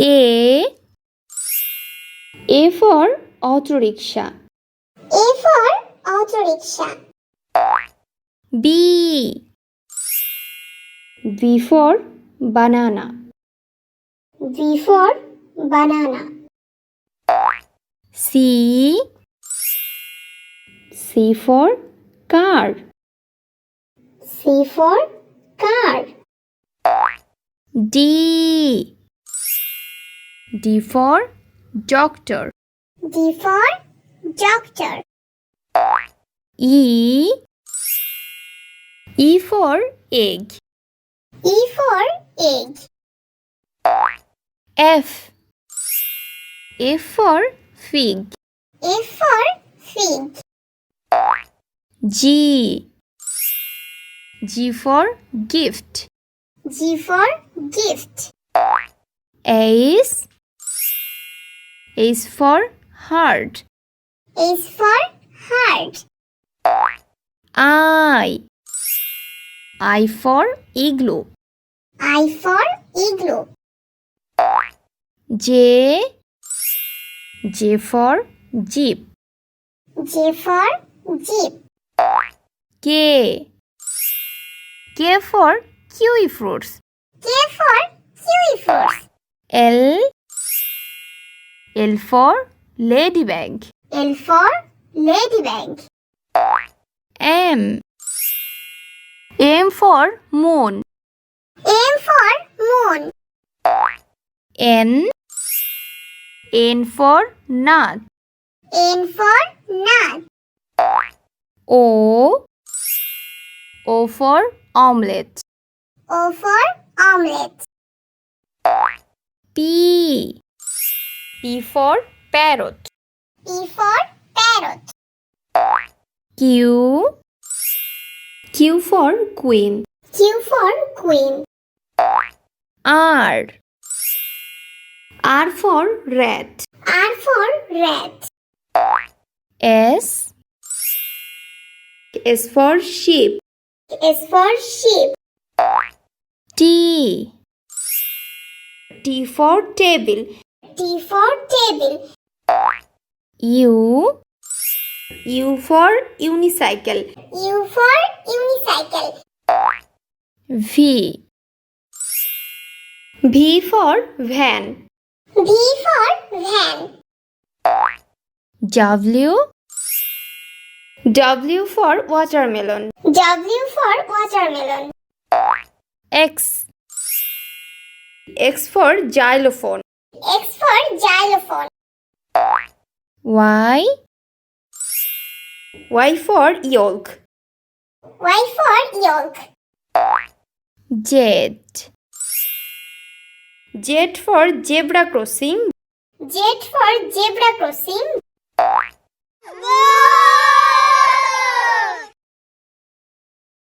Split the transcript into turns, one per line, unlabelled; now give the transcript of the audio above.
A for auto rickshaw.
A for auto rickshaw.
B for banana.
B for banana.
C for car.
C for car.
D for doctor.
D for doctor.
E for egg.
E for egg.
F for fig.
F for fig.
G for gift.
G for gift.
H for heart.
H for heart.
I for igloo.
I for igloo.
J for jeep.
J for jeep.
K for kiwi fruits.
K for kiwi fruits.
L for ladybug.
L for ladybug.
M for moon.
M for moon.
N for nut.
N for nut.
O for omelette.
O for omelette.
P for parrot.
P for parrot.
Q for queen.
Q for queen.
R for rat.
R for rat.
S for sheep.
S for sheep.
T for table.
T for table.
U for unicycle.
U for unicycle.
V for van.
V for van.
W for watermelon.
W for watermelon.
X for xylophone.
X for xylophone.
Y for yolk.
Y for yolk.
Z for zebra crossing.
Z for zebra crossing.